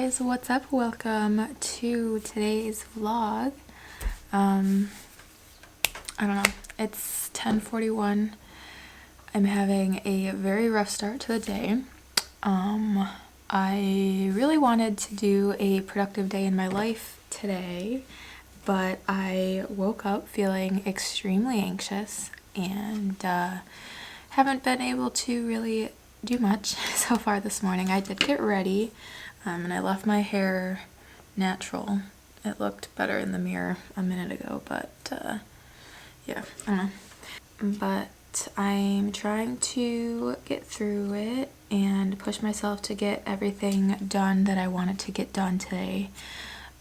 guys, what's up? Welcome to today's vlog. I don't know, it's 10:41. I'm having a very rough start to the day. I really wanted to do a productive day in my life today, but I woke up feeling extremely anxious and haven't been able to really do much so far this morning. I did get ready and I left my hair natural. It looked better in the mirror a minute ago, but yeah, I don't know. But I'm trying to get through it and push myself to get everything done that I wanted to get done today.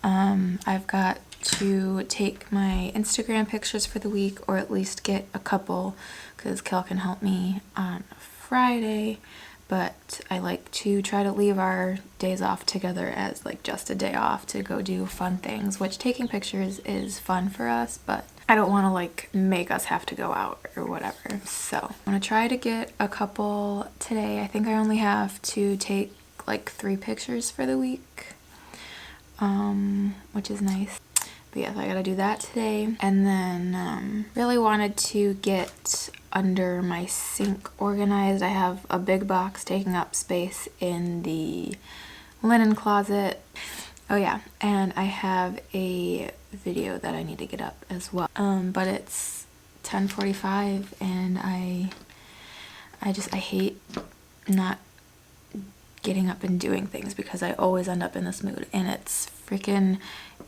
I've got to take my Instagram pictures for the week, or at least get a couple, because Kel can help me on Friday, but I like to try to leave our days off together as like just a day off to go do fun things, which taking pictures is fun for us, but I don't want to like make us have to go out or whatever. So I'm gonna try to get a couple today. I think I only have to take like 3 pictures for the week, which is nice. But yeah, so I gotta do that today. And then really wanted to get under my sink organized. I have a big box taking up space in the linen closet. Oh yeah, and I have a video that I need to get up as well. But it's 10:45 and I hate not getting up and doing things because I always end up in this mood, and it's freaking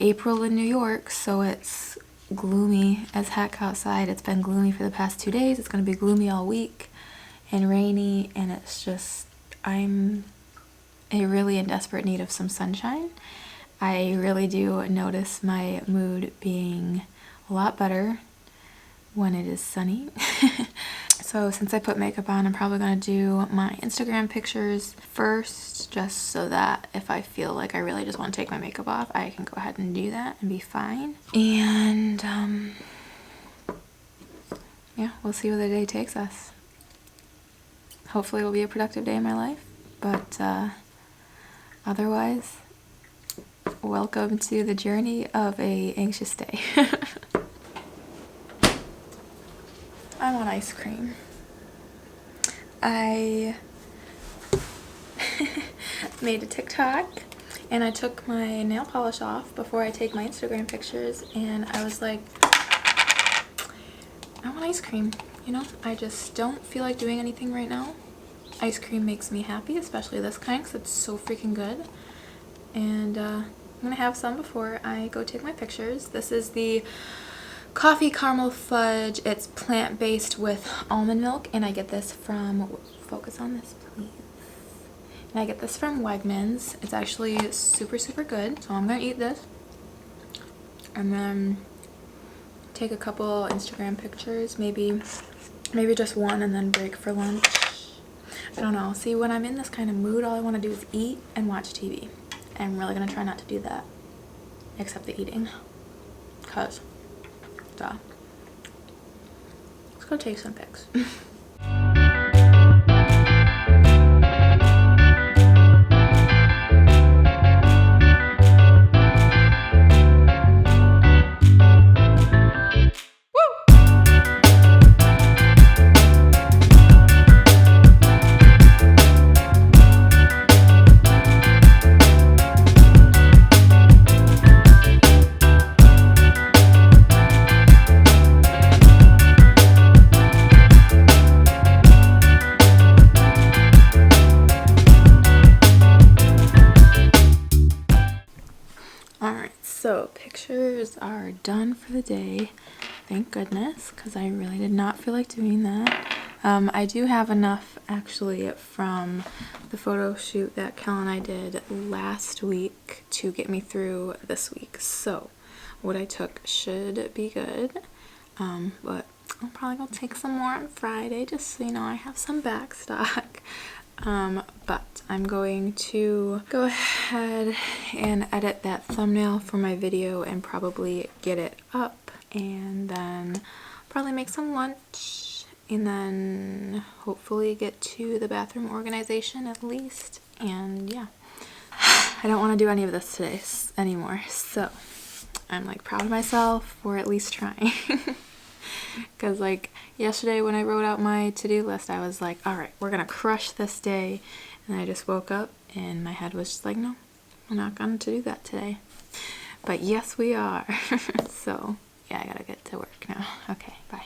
April in New York, so it's gloomy as heck outside. It's been gloomy for the past 2 days. It's gonna be gloomy all week and rainy, and it's just, I'm really in desperate need of some sunshine. I really do notice my mood being a lot better when it is sunny. So since I put makeup on, I'm probably gonna do my Instagram pictures first, just so that if I feel like I really just want to take my makeup off, I can go ahead and do that and be fine. And yeah, we'll see where the day takes us. Hopefully it'll be a productive day in my life, but otherwise, welcome to the journey of a anxious day. I want ice cream. I made a TikTok and I took my nail polish off before I take my Instagram pictures, and I was like, I want ice cream, you know? I just don't feel like doing anything right now. Ice cream makes me happy, especially this kind, because it's so freaking good. And I'm gonna have some before I go take my pictures. This is the coffee caramel fudge. It's plant-based with almond milk, and I get this from, focus on this please, and I get this from Wegmans. It's actually super good, so I'm gonna eat this and then take a couple Instagram pictures, maybe just one, and then break for lunch. I don't know. See, when I'm in this kind of mood, all I want to do is eat and watch TV. I'm really gonna try not to do that, except the eating, cause duh. Let's go take some pics. So pictures are done for the day, thank goodness, because I really did not feel like doing that. I do have enough actually from the photo shoot that Kel and I did last week to get me through this week. So what I took should be good, but I'm probably gonna take some more on Friday just so you know I have some back stock. But I'm going to go ahead and edit that thumbnail for my video and probably get it up, and then probably make some lunch, and then hopefully get to the bathroom organization at least, and yeah. I don't want to do any of this today anymore. So I'm like proud of myself for at least trying. Because like yesterday when I wrote out my to-do list, I was like, all right, we're gonna crush this day. And I just woke up and my head was just like, no, we're not going to do that today. But yes, we are. So yeah, I gotta get to work now. Okay, bye.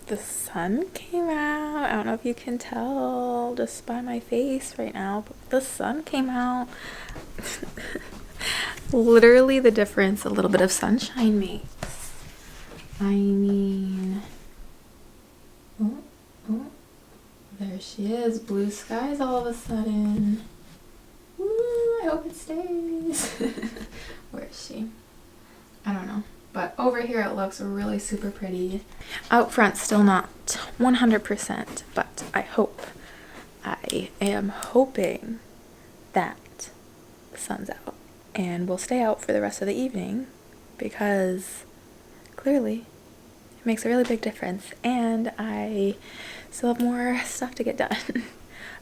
The sun came out. I don't know if you can tell just by my face right now, but the sun came out. Literally the difference a little bit of sunshine makes. I mean, oh, there she is. Blue skies all of a sudden. Woo, I hope it stays. Where is she? I don't know. But over here it looks really super pretty. Out front still not 100%, but I am hoping that the sun's out and will stay out for the rest of the evening, because clearly it makes a really big difference and I still have more stuff to get done.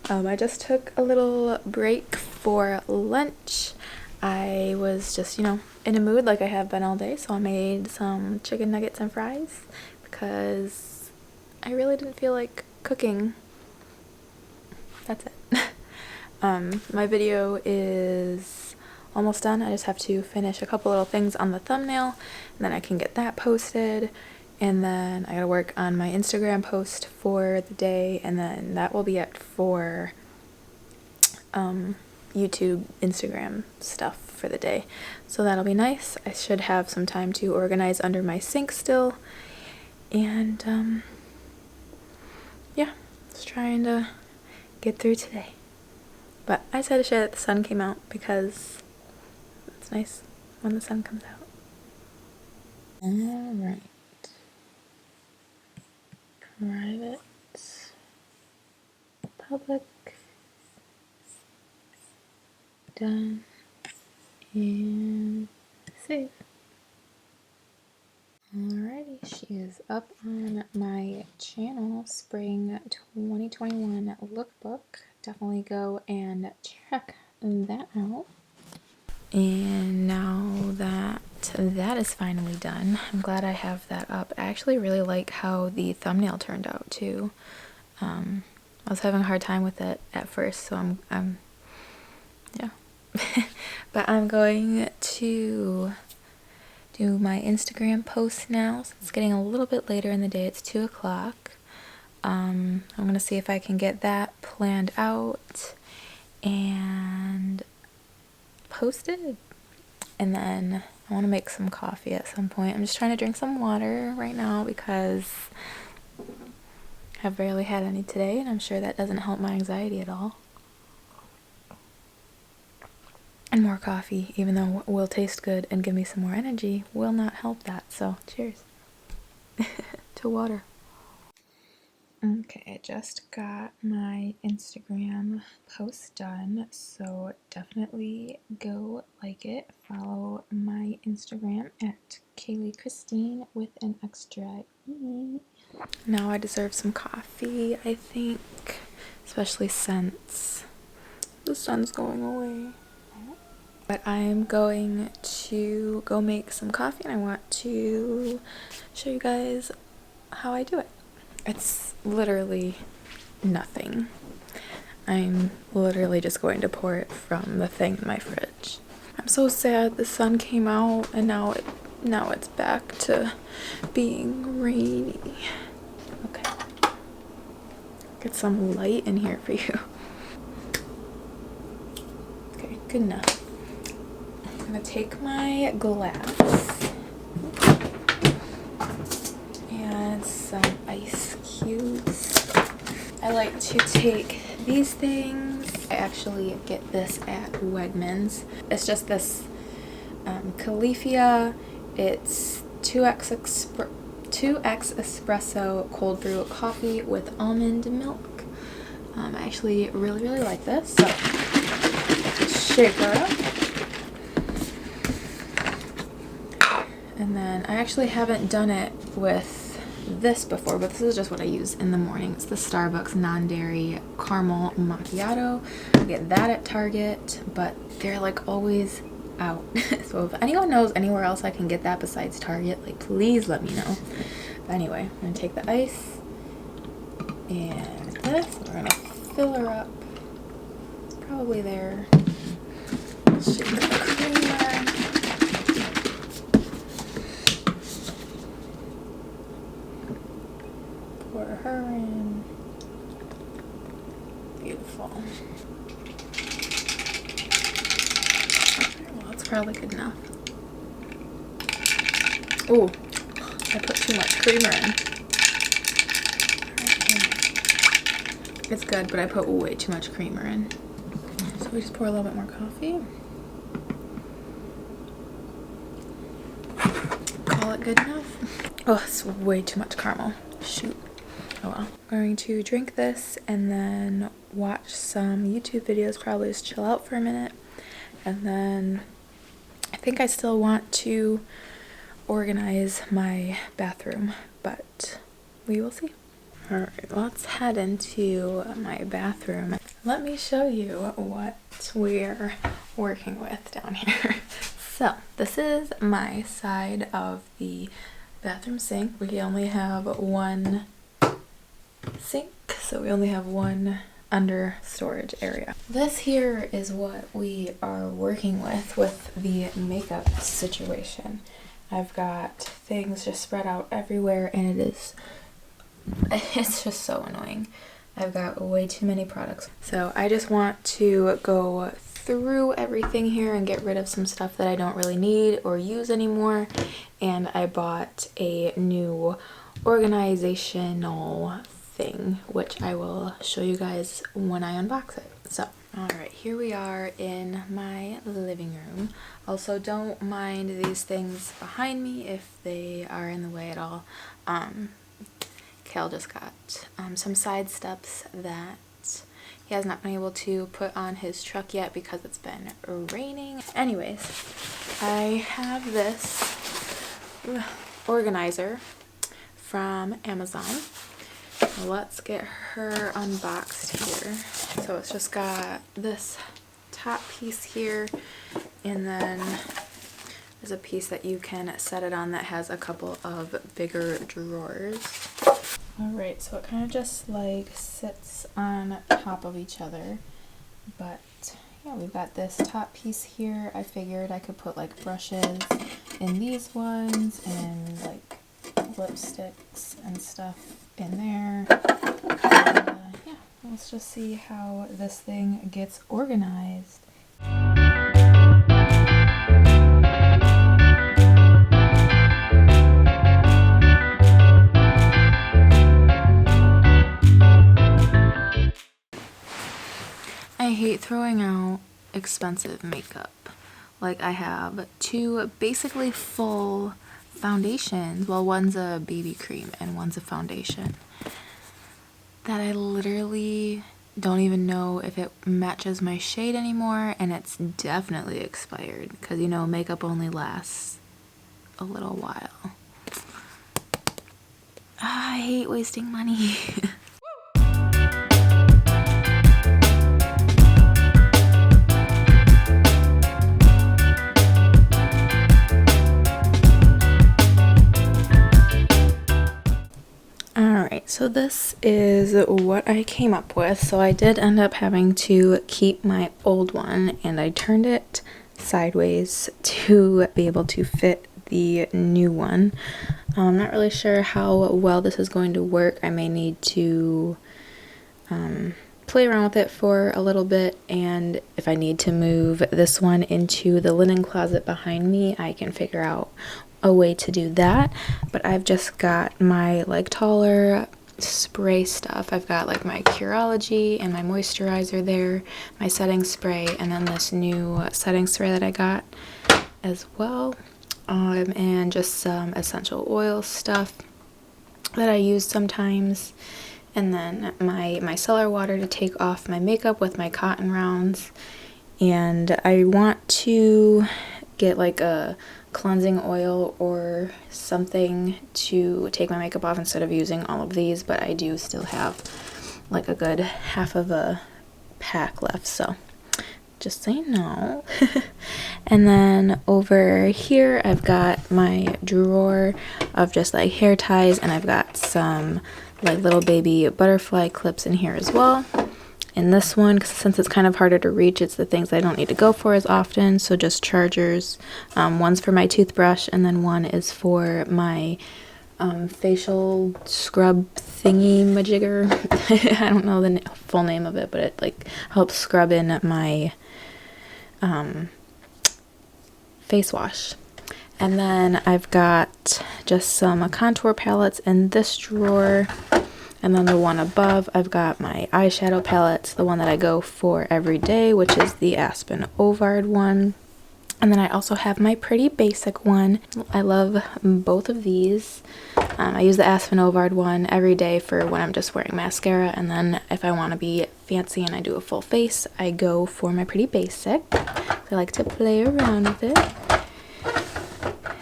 I just took a little break for lunch. I was just, in a mood like I have been all day, so I made some chicken nuggets and fries because I really didn't feel like cooking. That's it. My video is almost done. I just have to finish a couple little things on the thumbnail, and then I can get that posted, and then I gotta work on my Instagram post for the day, and then that will be it for YouTube, Instagram stuff for the day. So that'll be nice. I should have some time to organize under my sink still. And yeah, just trying to get through today. But I decided to share that the sun came out because it's nice when the sun comes out. Alright. Private. Public. Done. And save. Alrighty, she is up on my channel, Spring 2021 Lookbook. Definitely go and check that out. And now that that is finally done, I'm glad I have that up. I actually really like how the thumbnail turned out too. I was having a hard time with it at first, so I'm yeah. But I'm going to do my Instagram post now. So it's getting a little bit later in the day. It's 2 o'clock. I'm going to see if I can get that planned out and posted. And then I want to make some coffee at some point. I'm just trying to drink some water right now because I've barely had any today, and I'm sure that doesn't help my anxiety at all. And more coffee, even though it will taste good and give me some more energy, will not help that. So cheers to water. Okay, I just got my Instagram post done, so definitely go like it. Follow my Instagram at Kailey Christine with an extra E. Now I deserve some coffee, I think, especially since the sun's going away. But I'm going to go make some coffee, and I want to show you guys how I do it. It's literally nothing. I'm literally just going to pour it from the thing in my fridge. I'm so sad the sun came out and now it's back to being rainy. Okay. Get some light in here for you. Okay, good enough. I'm gonna take my glass and some ice cubes. I like to take these things. I actually get this at Wegmans. It's just this Califia. It's 2x 2x espresso cold brew coffee with almond milk. I actually really like this, so shake her up. And then I actually haven't done it with this before, but this is just what I use in the morning. It's the Starbucks non-dairy caramel macchiato. I get that at Target, but they're like always out. So if anyone knows anywhere else I can get that besides Target, like please let me know. But anyway, I'm gonna take the ice and this. We're gonna fill her up. It's probably there. Shake the creamer. Pour her in. Beautiful. Well, that's probably good enough. Oh, I put too much creamer in. It's good, but I put way too much creamer in. So we just pour a little bit more coffee. Call it good enough. Oh, it's way too much caramel. Shoot. Oh well. I'm going to drink this and then watch some YouTube videos, probably just chill out for a minute. And then I think I still want to organize my bathroom, but we will see. Alright, let's head into my bathroom. Let me show you what we're working with down here. So, this is my side of the bathroom sink. We only have one sink, so we only have one under storage area. This here is what we are working with the makeup situation. I've got things just spread out everywhere and it's just so annoying. I've got way too many products. So I just want to go through everything here and get rid of some stuff that I don't really need or use anymore. And I bought a new organizational thing, which I will show you guys when I unbox it. So, alright, here we are in my living room. Also, don't mind these things behind me if they are in the way at all. Kail just got some side steps that he has not been able to put on his truck yet because it's been raining. Anyways, I have this organizer from Amazon. Let's get her unboxed here. So it's just got this top piece here, and then there's a piece that you can set it on that has a couple of bigger drawers. Alright, so it kind of just like sits on top of each other, but yeah, we've got this top piece here. I figured I could put like brushes in these ones and like lipsticks and stuff in there. Yeah, let's just see how this thing gets organized. I hate throwing out expensive makeup. Like, I have two basically full foundations. Well, one's a BB cream and one's a foundation that I literally don't even know if it matches my shade anymore, and it's definitely expired because, you know, makeup only lasts a little while. I hate wasting money. Alright, so this is what I came up with. So I did end up having to keep my old one, and I turned it sideways to be able to fit the new one. I'm not really sure how well this is going to work. I may need to play around with it for a little bit, and if I need to move this one into the linen closet behind me, I can figure out a way to do that. But I've just got my like taller spray stuff. I've got like my Curology and my moisturizer there, my setting spray, and then this new setting spray that I got as well, and just some essential oil stuff. that I use sometimes, and then my micellar water to take off my makeup with my cotton rounds. And I want to get like a cleansing oil or something to take my makeup off instead of using all of these, but I do still have like a good half of a pack left, so just so you know. And then over here I've got my drawer of just like hair ties, and I've got some like little baby butterfly clips in here as well. In this one, since it's kind of harder to reach, it's the things I don't need to go for as often, so just chargers. One's for my toothbrush, and then one is for my facial scrub thingy majigger. I don't know the full name of it, but it like helps scrub in my face wash. And then I've got just some contour palettes in this drawer. And then the one above, I've got my eyeshadow palettes, the one that I go for every day, which is the Aspen Ovard one. And then I also have my Pretty Basic one. I love both of these. I use the Aspen Ovard one every day for when I'm just wearing mascara, and then if I want to be fancy and I do a full face, I go for my Pretty Basic. I like to play around with it.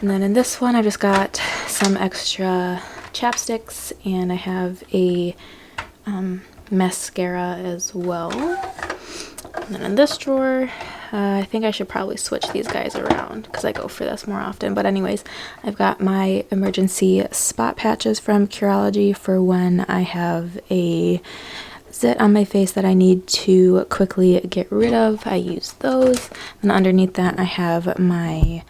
And then in this one, I just got some extra chapsticks, and I have a mascara as well. And then in this drawer, I think I should probably switch these guys around because I go for this more often. But anyways, I've got my emergency spot patches from Curology for when I have a zit on my face that I need to quickly get rid of. I use those. And underneath that, I have my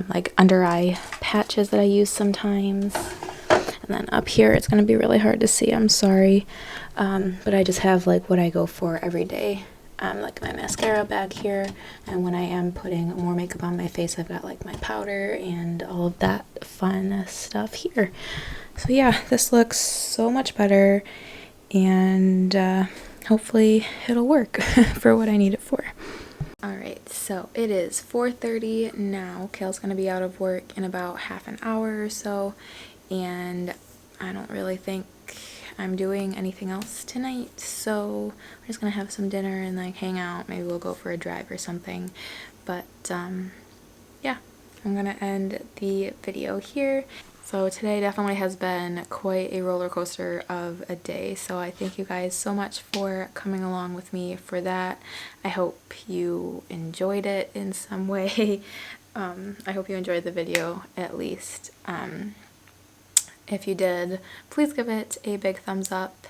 like under eye patches that I use sometimes. And then up here, it's going to be really hard to see, I'm sorry, but I just have like what I go for every day, like my mascara back here, and when I am putting more makeup on my face, I've got like my powder and all of that fun stuff here. So yeah, this looks so much better, and hopefully it'll work for what I need it for. Alright, so it is 4:30 now. Kale's going to be out of work in about half an hour or so, and I don't really think I'm doing anything else tonight, so we're just going to have some dinner and like hang out. Maybe we'll go for a drive or something, but yeah, I'm going to end the video here. So today definitely has been quite a roller coaster of a day, so I thank you guys so much for coming along with me for that. I hope you enjoyed it in some way. I hope you enjoyed the video at least. If you did, please give it a big thumbs up.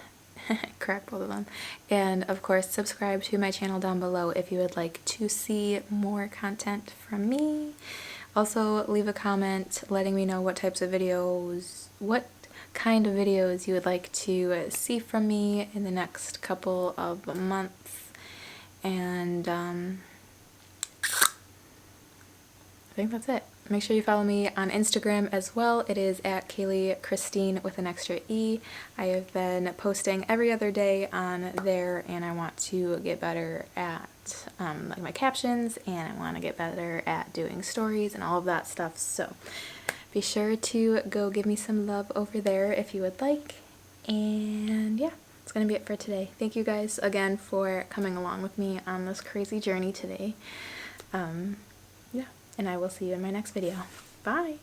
Crack both of them. And of course, subscribe to my channel down below if you would like to see more content from me. Also, leave a comment letting me know what types of videos, what kind of videos you would like to see from me in the next couple of months. And I think that's it. Make sure you follow me on Instagram as well. It is at Kailey Christine with an extra E. I have been posting every other day on there, and I want to get better at like my captions, and I want to get better at doing stories and all of that stuff. So be sure to go give me some love over there if you would like. And yeah, that's gonna be it for today. Thank you guys again for coming along with me on this crazy journey today. Yeah, and I will see you in my next video. Bye!